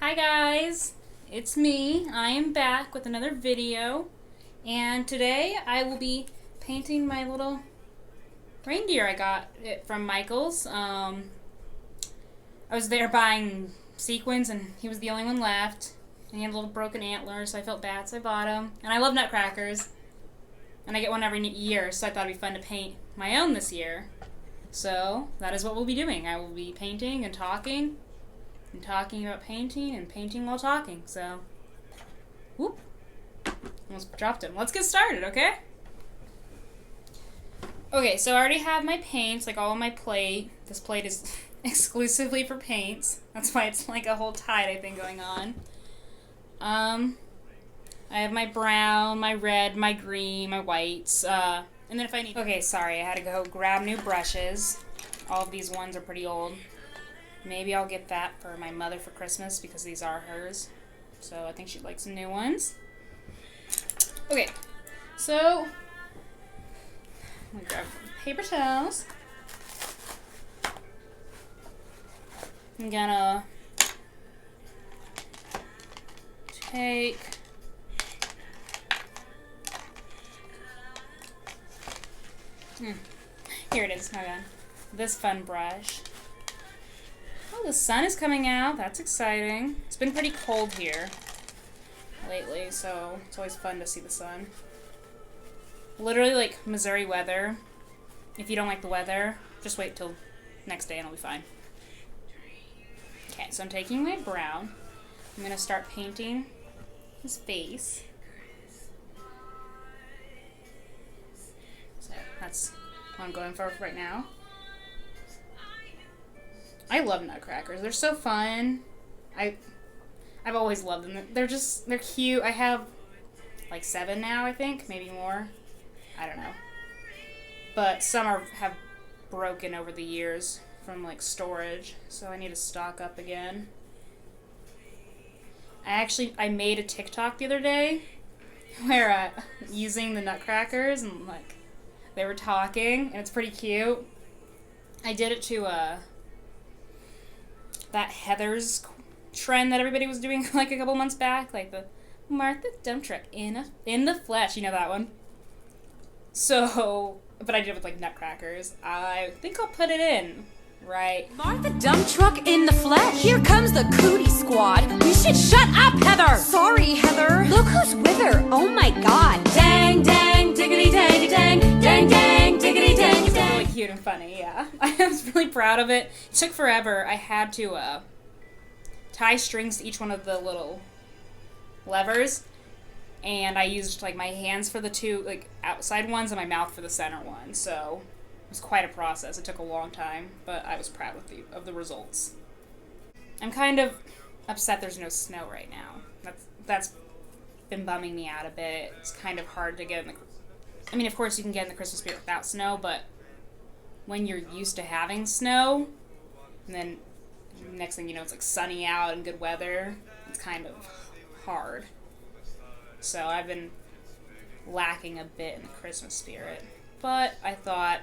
Hi guys, it's me. I am back with another video, and today I will be painting my little reindeer. I got it from Michael's. I was there buying sequins and he was the only one left, and he had a little broken antler, so I felt bad, so I bought him. And I love Nutcrackers, and I get one every year, so I thought it'd be fun to paint my own this year. So that is what we'll be doing. I will be painting and talking about painting and painting while talking. So, whoop, almost dropped him. Let's get started, okay? Okay, so I already have my paints, like all on my plate. This plate is exclusively for paints. That's why it's like a whole tie-dye thing going on. I have my brown, my red, my green, my whites, and then if I need... Okay, sorry, I had to go grab new brushes. All of these ones are pretty old. Maybe I'll get that for my mother for Christmas because these are hers. So I think she'd like some new ones. Okay, so I'm gonna grab paper towels. I'm gonna take here it is, my bad. This fun brush. Oh, the sun is coming out. That's exciting. It's been pretty cold here lately, so it's always fun to see the sun. Literally like Missouri weather. If you don't like the weather, just wait till next day and it'll be fine. Okay, so I'm taking my brown. I'm going to start painting his face. So that's what I'm going for right now. I love Nutcrackers. They're so fun. I've always loved them. They're cute. I have like 7 now, I think, maybe more. I don't know. But some have broken over the years from like storage, so I need to stock up again. I made a TikTok the other day where using the Nutcrackers and like they were talking, and it's pretty cute. I did it to that Heather's trend that everybody was doing like a couple months back, like the Martha dump truck in the flesh, you know that one. So, but I did it with like Nutcrackers. I think I'll put it in right. Martha dump truck in the flesh. Here comes the cootie squad. We should shut up, Heather. Sorry, Heather. Look who's with her. Oh my God. Dang, dang, diggity, dang, dang, dang, dang, diggity, dang, It's dang. really cute and funny, yeah. I was really proud of it. It took forever. I had to tie strings to each one of the little levers, and I used like my hands for the two like outside ones and my mouth for the center one. So it was quite a process. It took a long time, but I was proud of the results. I'm kind of upset there's no snow right now. That's been bumming me out a bit. It's kind of hard to get in the... I mean, of course you can get in the Christmas spirit without snow, but when you're used to having snow, and then next thing you know it's like sunny out and good weather, it's kind of hard. So I've been lacking a bit in the Christmas spirit. But I thought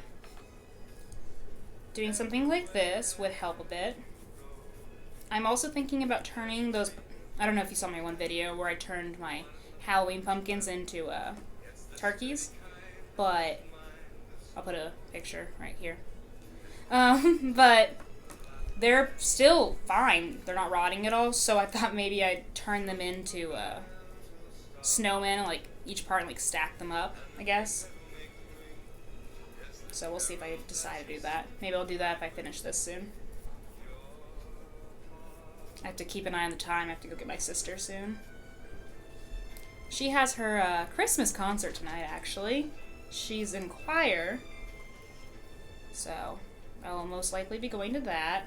doing something like this would help a bit. I'm also thinking about turning those... I don't know if you saw my one video where I turned my Halloween pumpkins into turkeys, but I'll put a picture right here. But they're still fine. They're not rotting at all, so I thought maybe I'd turn them into snowmen, like each part and like stack them up, I guess. So we'll see if I decide to do that. Maybe I'll do that if I finish this soon. I have to keep an eye on the time. I have to go get my sister soon. She has her Christmas concert tonight, actually. She's in choir, so I'll most likely be going to that.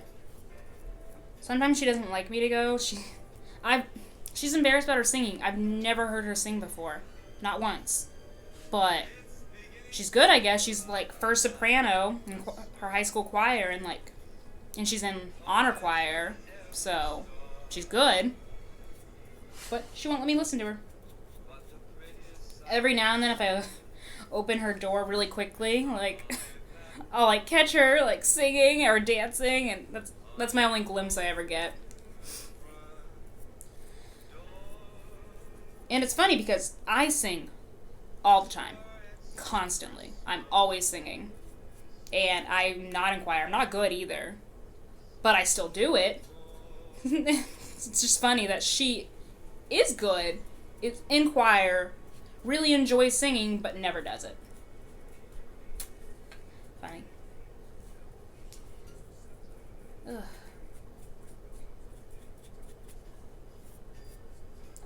Sometimes she doesn't like me to go. She's embarrassed about her singing. I've never heard her sing before. Not once. But she's good, I guess. She's like first soprano in her high school choir, and she's in honor choir, so she's good. But she won't let me listen to her. Every now and then if I open her door really quickly, like I'll like catch her like singing or dancing, and that's my only glimpse I ever get. And it's funny because I sing all the time. Constantly. I'm always singing. And I'm not in choir. I'm not good either. But I still do it. It's just funny that she is good, is in choir, really enjoys singing, but never does it. Funny. Ugh.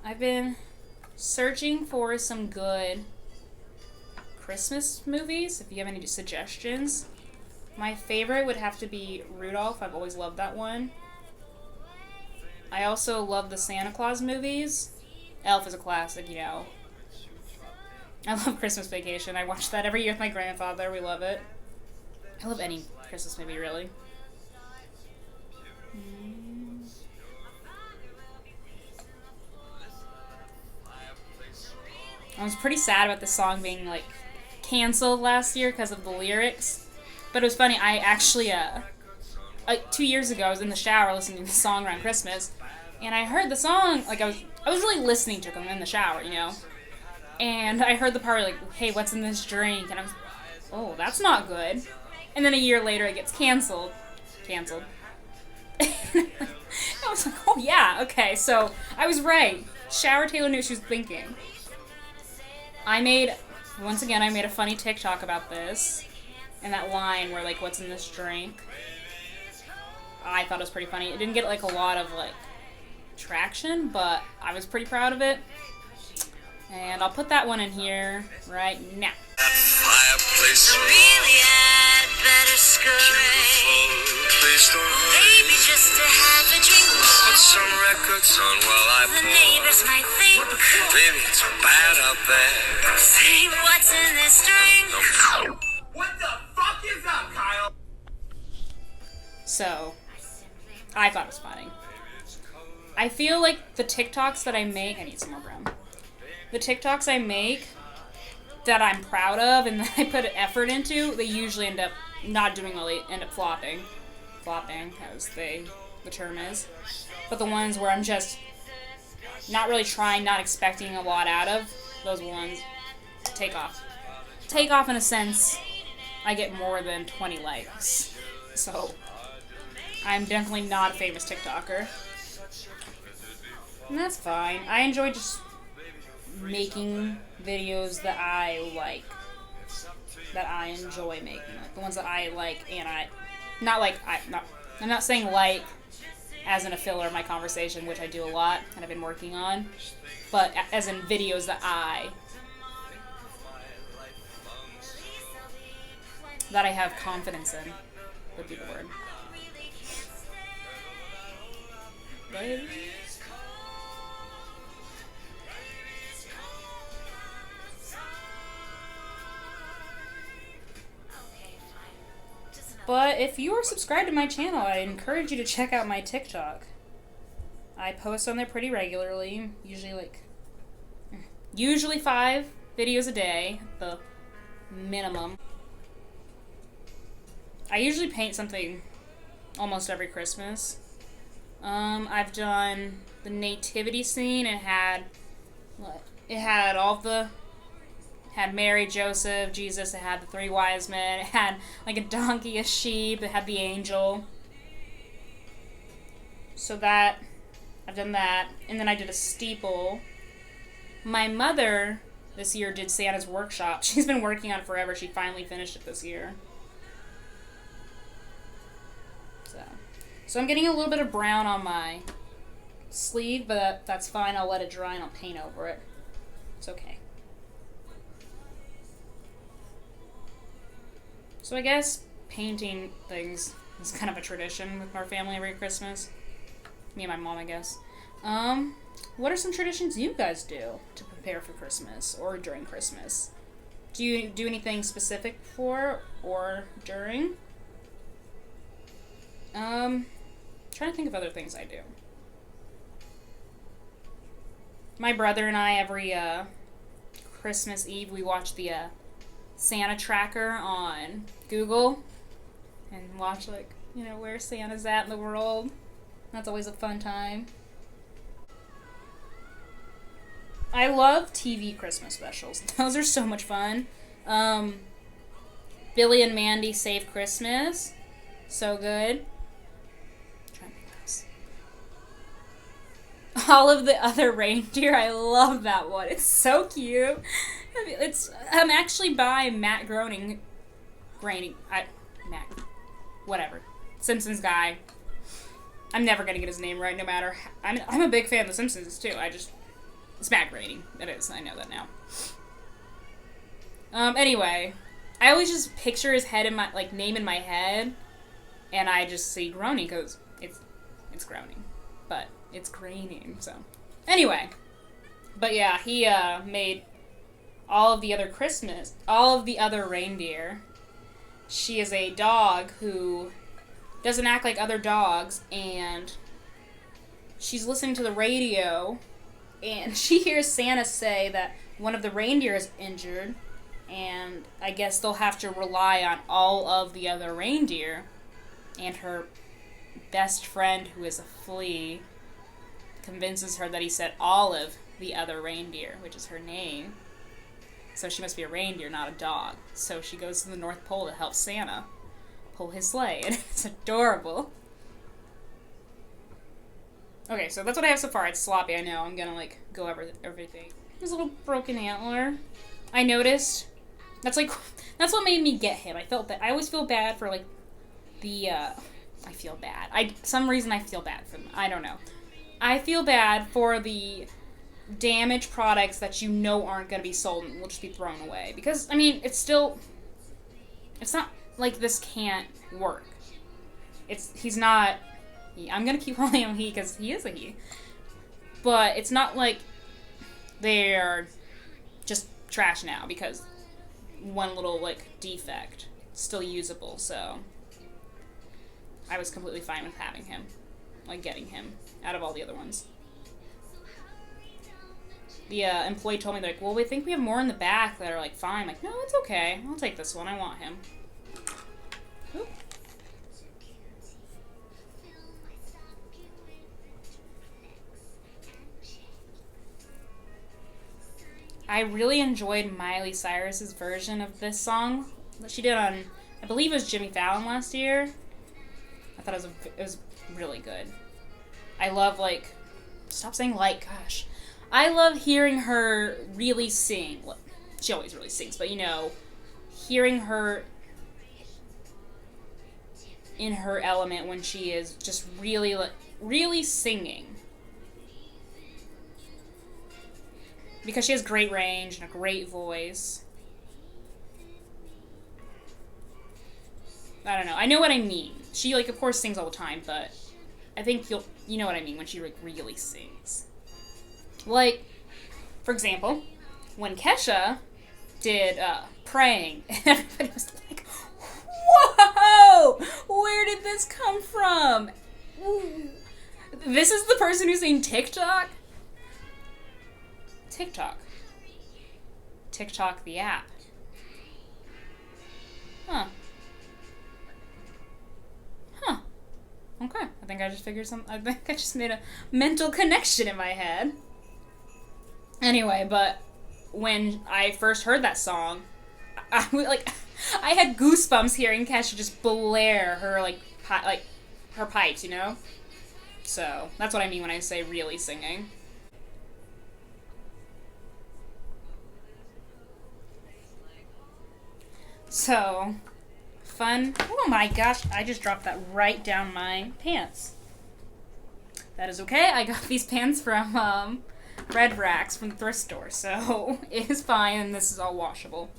I've been searching for some good Christmas movies, if you have any suggestions. My favorite would have to be Rudolph. I've always loved that one. I also love the Santa Claus movies. Elf is a classic, you know. I love Christmas Vacation. I watch that every year with my grandfather. We love it. I love any Christmas movie, really. I was pretty sad about the song being, like, canceled last year because of the lyrics. But it was funny. I actually, 2 years ago, I was in the shower listening to the song around Christmas. And I heard the song, like, I was really listening to it in the shower, you know. And I heard the part, like, hey, what's in this drink? And I was, oh, that's not good. And then a year later, it gets canceled. I was like, oh, yeah, okay. So, I was right. Shower Taylor knew what she was thinking. Once again, I made a funny TikTok about this. And that line where, like, what's in this drink? I thought it was pretty funny. It didn't get, like, a lot of, like, traction, but I was pretty proud of it. And I'll put that one in here right now. That fireplace really had better scurry. Please don't hurry. Maybe just to have a drink more. Put some records on while I pour. The neighbors might think, baby, it's bad out there. Say what's in this drink. What the fuck is up, Kyle? So, I thought it was funny. I feel like the TikToks that I make, I need some more brown. The TikToks I make that I'm proud of and that I put effort into, they usually end up not doing well. They end up flopping, as the term is. But the ones where I'm just not really trying, not expecting a lot out of, those ones take off. Take off in a sense. I get more than 20 likes. So, I'm definitely not a famous TikToker. And that's fine. I enjoy just making videos that I like. That I enjoy making. Like the ones that I like and I'm not saying like as in a filler of my conversation, which I do a lot and I've been working on, but as in videos that I have confidence in would be the word. Baby. But if you are subscribed to my channel, I encourage you to check out my TikTok. I post on there pretty regularly, usually 5 videos a day, the minimum. I usually paint something almost every Christmas. I've done the nativity scene. It had Mary, Joseph, Jesus. It had the 3 wise men. It had like a donkey, a sheep. It had the angel. So I've done that. And then I did a steeple. My mother this year did Santa's workshop. She's been working on it forever. She finally finished it this year. So I'm getting a little bit of brown on my sleeve, but that's fine. I'll let it dry and I'll paint over it. It's okay. So I guess painting things is kind of a tradition with our family every Christmas. Me and my mom, I guess. What are some traditions you guys do to prepare for Christmas or during Christmas? Do you do anything specific for or during? Trying to think of other things I do. My brother and I, every Christmas Eve, we watch the Santa tracker on Google and watch, like, where Santa's at in the world. That's always a fun time. I love TV Christmas specials. Those are so much fun. Billy and Mandy Save Christmas. So good. All of the Other Reindeer. I love that one. It's so cute. It's actually by Matt Groening. Matt. Whatever. Simpsons guy. I'm never gonna get his name right, no matter. I'm a big fan of The Simpsons too. It's Matt Groening. It is. I know that now. Anyway, I always just picture his head in my name in my head, and I just see Groening because it's Groening, but it's Groening. So anyway, but yeah, he made all of the other reindeer. She is a dog who doesn't act like other dogs, and she's listening to the radio, and she hears Santa say that one of the reindeer is injured, and I guess they'll have to rely on all of the other reindeer, and her best friend, who is a flea, convinces her that he said all of the other reindeer, which is her name. So she must be a reindeer, not a dog. So she goes to the North Pole to help Santa pull his sleigh, and it's adorable. Okay, so that's what I have so far. It's sloppy, I know. I'm gonna, go over everything. There's a little broken antler. I noticed. That's what made me get him. I always feel bad for, I feel bad. Some reason I feel bad for them. I don't know. I feel bad for the damaged products that you know aren't going to be sold and will just be thrown away. Because, it's not like this can't work. He's not, I'm going to keep calling him he because he is a he. But it's not like they're just trash now because one little, defect. It's still usable, so I was completely fine with having him. Getting him out of all the other ones. The employee told me, well, we think we have more in the back that are, fine. I'm like, no, it's okay. I'll take this one. I want him. Oop. I really enjoyed Miley Cyrus's version of this song that she did on, I believe it was Jimmy Fallon last year. I thought it was really good. I love, stop saying gosh. I love hearing her really sing. Well, she always really sings, but, hearing her in her element when she is just really, really singing. Because she has great range and a great voice. I don't know. I know what I mean. She, of course sings all the time, but I think you know what I mean when she, really sings. For example, when Kesha did Praying, and everybody was like, whoa! Where did this come from? Ooh. This is the person who's saying TikTok? TikTok the app. Huh. Okay. I think I just made a mental connection in my head. Anyway, but when I first heard that song, I had goosebumps hearing Kesha just blare her, her pipes, So, that's what I mean when I say really singing. So, fun. Oh my gosh, I just dropped that right down my pants. That is okay. I got these pants from Red Racks from the thrift store, so it is fine, and this is all washable.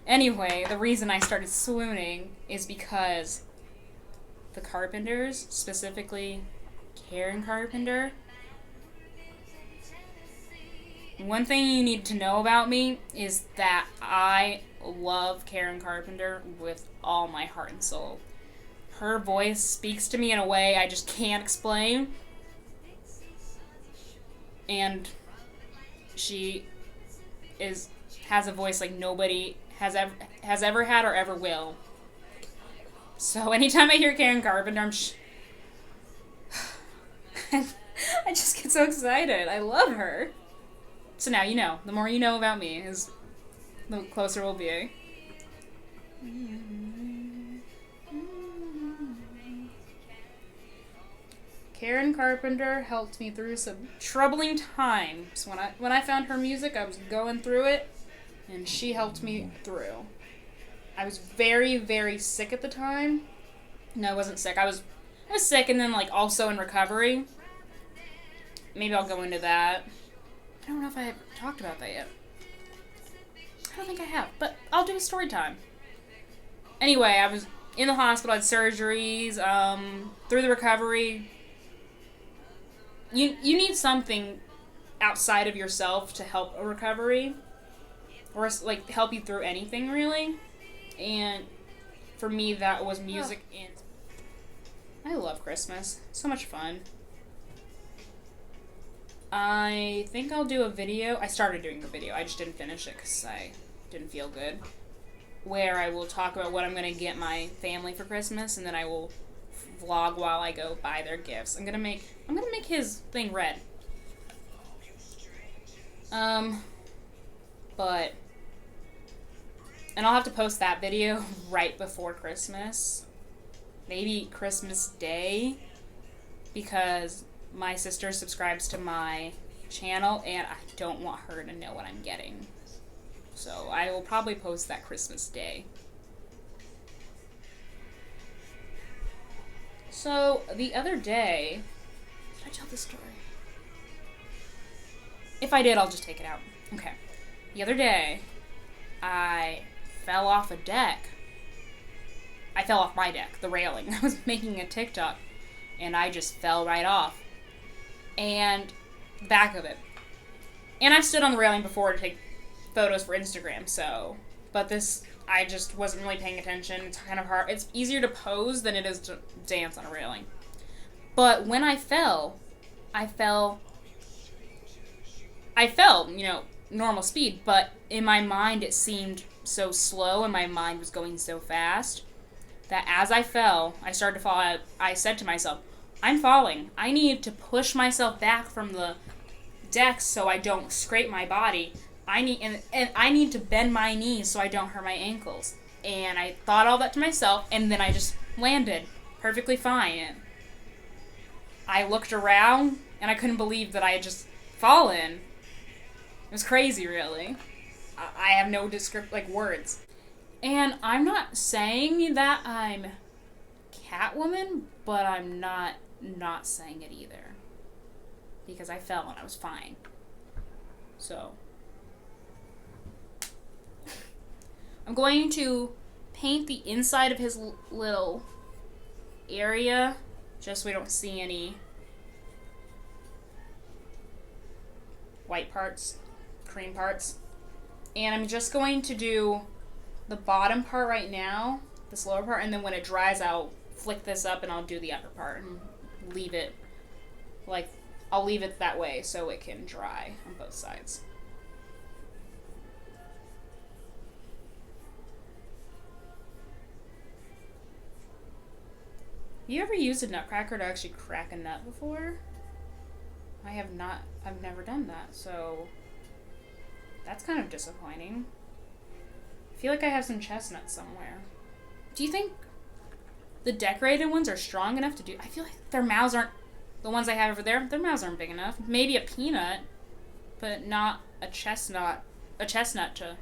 Anyway, the reason I started swooning is because the Carpenters, specifically Karen Carpenter. One thing you need to know about me is that I love Karen Carpenter with all my heart and soul. Her voice speaks to me in a way I just can't explain. And she has a voice like nobody has ever had or ever will. So anytime I hear Karen Carpenter, I just get so excited. I love her. So now you know. The more you know about me, is the closer we'll be. Karen Carpenter helped me through some troubling times. When I found her music, I was going through it, and she helped me through. I was very, very sick at the time. No, I wasn't sick. I was sick and then, like, also in recovery. Maybe I'll go into that. I don't know if I have talked about that yet. I don't think I have, but I'll do a story time. Anyway, I was in the hospital, I had surgeries, through the recovery. You need something outside of yourself to help a recovery. Or, like, help you through anything, really. And for me, that was music. And I love Christmas. So much fun. I think I'll do a video. I started doing a video. I just didn't finish it because I didn't feel good. Where I will talk about what I'm going to get my family for Christmas, and then I will vlog while I go buy their gifts. I'm gonna make his thing red. But and I'll have to post that video right before Christmas. Maybe Christmas Day, because my sister subscribes to my channel and I don't want her to know what I'm getting. So I will probably post that Christmas Day. So the other day, did I tell this story? If I did, I'll just take it out. Okay. The other day, I fell off a deck. I fell off my deck, the railing. I was making a TikTok, and I just fell right off. And the back of it. And I've stood on the railing before to take photos for Instagram, so... But this, I just wasn't really paying attention. It's kind of hard. It's easier to pose than it is to dance on a railing. But when I fell, normal speed, but in my mind it seemed so slow and my mind was going so fast that as I fell, I started to fall. I said to myself, I'm falling. I need to push myself back from the deck so I don't scrape my body. I need to bend my knees so I don't hurt my ankles. And I thought all that to myself, and then I just landed perfectly fine. And I looked around, and I couldn't believe that I had just fallen. It was crazy, really. I have no words. And I'm not saying that I'm Catwoman, but I'm not saying it either. Because I fell and I was fine. So... I'm going to paint the inside of his little area, just so we don't see any white parts, cream parts. And I'm just going to do the bottom part right now, this lower part, and then when it dries, I'll flick this up and I'll do the upper part and leave it, I'll leave it that way so it can dry on both sides. You ever used a nutcracker to actually crack a nut before? I have not. I've never done that, so that's kind of disappointing. I feel like I have some chestnuts somewhere. Do you think the decorated ones are strong enough to do? I feel like their mouths aren't, the ones I have over there, their mouths aren't big enough. Maybe a peanut, but not a chestnut. A chestnut to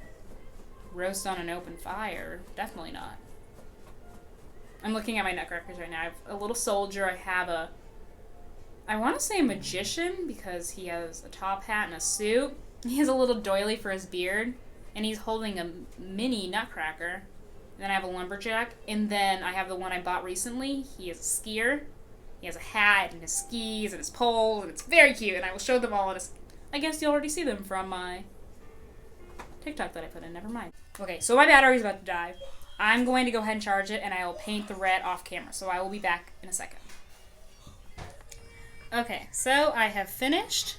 roast on an open fire. Definitely not. I'm looking at my nutcrackers right now. I have a little soldier. I have I want to say a magician because he has a top hat and a suit. He has a little doily for his beard, and he's holding a mini nutcracker. And then I have a lumberjack, and then I have the one I bought recently. He is a skier. He has a hat and his skis and his poles, and it's very cute, and I will show them all. I guess you already see them from my TikTok that I put in. Never mind. Okay, so my battery's about to die. I'm going to go ahead and charge it, and I will paint the red off camera, so I will be back in a second. Okay, so I have finished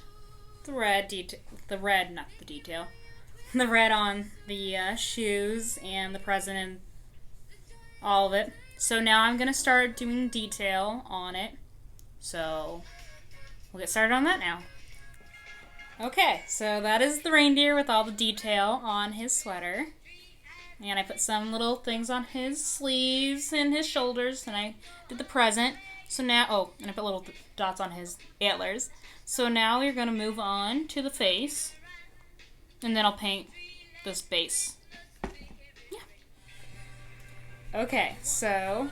the red the red on the shoes and the present and all of it. So now I'm going to start doing detail on it, so we'll get started on that now. Okay, so that is the reindeer with all the detail on his sweater. And I put some little things on his sleeves and his shoulders, and I did the present. So now, and I put little dots on his antlers. So now we're going to move on to the face, and then I'll paint this base. Yeah. Okay, so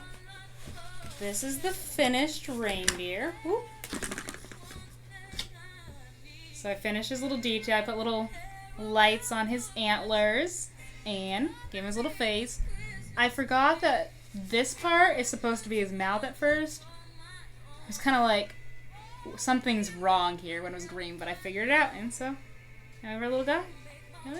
this is the finished reindeer. Whoop. So I finished his little detail. I put little lights on his antlers and gave him his little face. I forgot that this part is supposed to be his mouth at first. It was kind of like something's wrong here when it was green, but I figured it out, and so have our little guy. Yeah.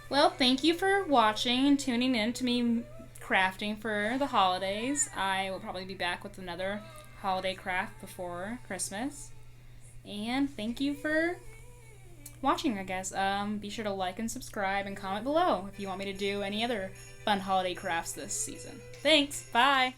Well, thank you for watching and tuning in to me crafting for the holidays. I will probably be back with another holiday craft before Christmas. And thank you for watching, I guess. Be sure to like and subscribe and comment below if you want me to do any other fun holiday crafts this season. Thanks. Bye.